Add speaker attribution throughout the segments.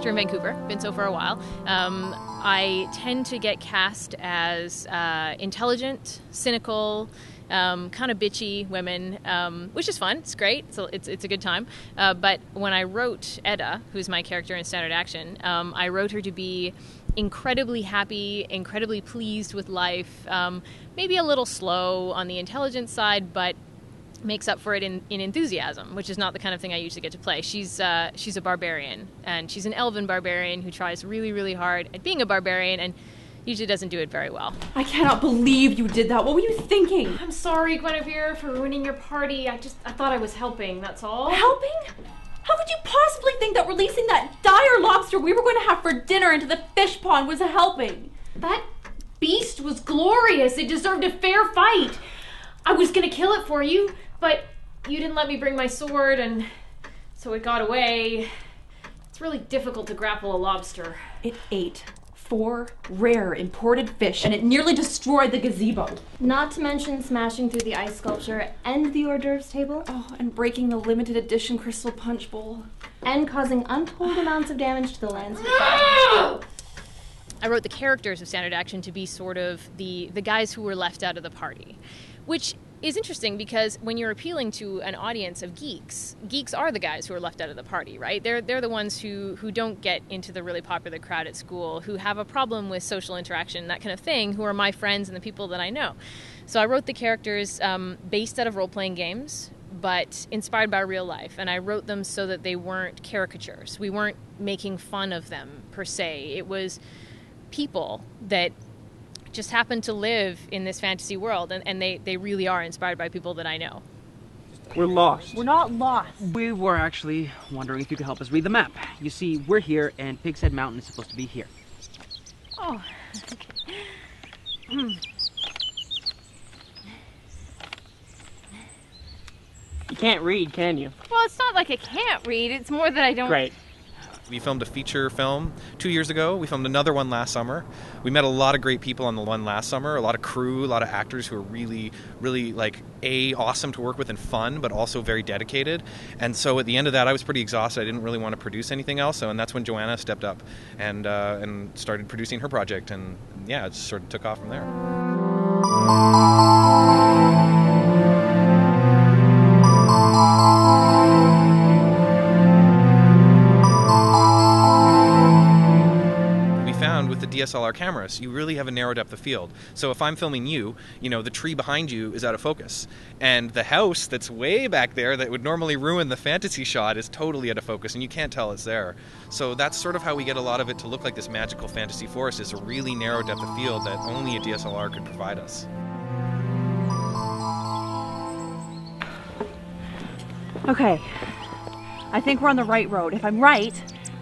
Speaker 1: actor in Vancouver, been so for a while. I tend to get cast as intelligent, cynical, kind of bitchy women, which is fun. It's great. So it's a good time. But when I wrote Edda, who's my character in Standard Action, I wrote her to be incredibly happy, incredibly pleased with life, maybe a little slow on the intelligence side, but makes up for it in enthusiasm, which is not the kind of thing I usually get to play. She's a barbarian, and she's an elven barbarian who tries really, really hard at being a barbarian and usually doesn't do it very well.
Speaker 2: I cannot believe you did that. What were you thinking?
Speaker 1: I'm sorry, Guinevere, for ruining your party. I thought I was helping, that's all.
Speaker 2: Helping? How could you possibly think that releasing that dire lobster we were going to have for dinner into the fish pond was a helping?
Speaker 1: That beast was glorious. It deserved a fair fight. I was going to kill it for you, but you didn't let me bring my sword, and so it got away. It's really difficult to grapple a lobster.
Speaker 2: It ate 4 rare imported fish, and it nearly destroyed the gazebo.
Speaker 3: Not to mention smashing through the ice sculpture and the hors d'oeuvres table.
Speaker 2: Oh, and breaking the limited edition crystal punch bowl.
Speaker 3: And causing untold amounts of damage to the landscape.
Speaker 1: I wrote the characters of Standard Action to be sort of the guys who were left out of the party, which is interesting because when you're appealing to an audience of geeks are the guys who are left out of the party, right? They're the ones who don't get into the really popular crowd at school, who have a problem with social interaction, that kind of thing, who are my friends and the people that I know. So I wrote the characters based out of role-playing games, but inspired by real life, and I wrote them so that they weren't caricatures. We weren't making fun of them, per se. It was people that just happen to live in this fantasy world, and they really are inspired by people that I know.
Speaker 4: We're lost.
Speaker 5: We're not lost.
Speaker 4: We were actually wondering if you could help us read the map. You see, we're here, and Pig's Head Mountain is supposed to be here.
Speaker 5: Oh.
Speaker 4: You can't read, can you?
Speaker 5: Well, it's not like I can't read. It's more that I don't...
Speaker 4: Great.
Speaker 6: We filmed a feature film 2 years ago. We filmed another one last summer. We met a lot of great people on the one last summer, a lot of crew, a lot of actors who are really, really awesome to work with and fun, but also very dedicated. And so at the end of that, I was pretty exhausted. I didn't really want to produce anything else. And that's when Joanna stepped up and started producing her project. And yeah, it sort of took off from there. With the DSLR cameras, you really have a narrow depth of field. So if I'm filming you, the tree behind you is out of focus. And the house that's way back there that would normally ruin the fantasy shot is totally out of focus, and you can't tell it's there. So that's sort of how we get a lot of it to look like this magical fantasy forest, is a really narrow depth of field that only a DSLR could provide us.
Speaker 5: Okay. I think we're on the right road. If I'm right,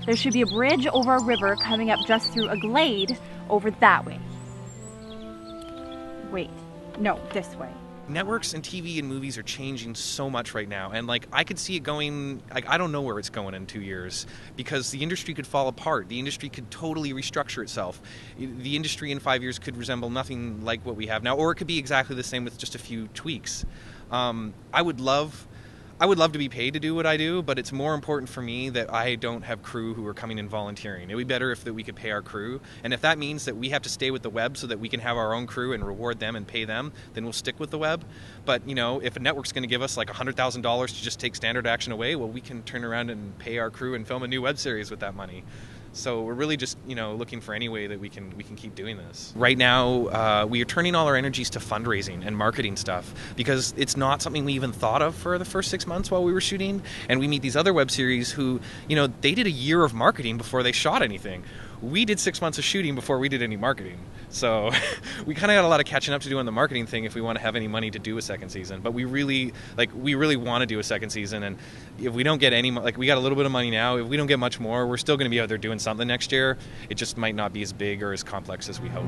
Speaker 5: there should be a bridge over a river coming up just through a glade over that way. Wait, no, this way.
Speaker 6: Networks and TV and movies are changing so much right now, and I could see it going, I don't know where it's going in 2 years, because the industry could fall apart. The industry could totally restructure itself. The industry in 5 years could resemble nothing like what we have now, or it could be exactly the same with just a few tweaks. I would love to be paid to do what I do, but it's more important for me that I don't have crew who are coming in volunteering. It would be better if we could pay our crew. And if that means that we have to stay with the web so that we can have our own crew and reward them and pay them, then we'll stick with the web. But, if a network's going to give us $100,000 to just take Standard Action away, well, we can turn around and pay our crew and film a new web series with that money. So we're really just, looking for any way that we can keep doing this. Right now, we are turning all our energies to fundraising and marketing stuff, because it's not something we even thought of for the first 6 months while we were shooting. And we meet these other web series who, they did a year of marketing before they shot anything. We did 6 months of shooting before we did any marketing. So we kind of got a lot of catching up to do on the marketing thing if we want to have any money to do a second season. But we really want to do a second season. And if we don't get any, we got a little bit of money now. If we don't get much more, we're still going to be out there doing something next year. It just might not be as big or as complex as we hope.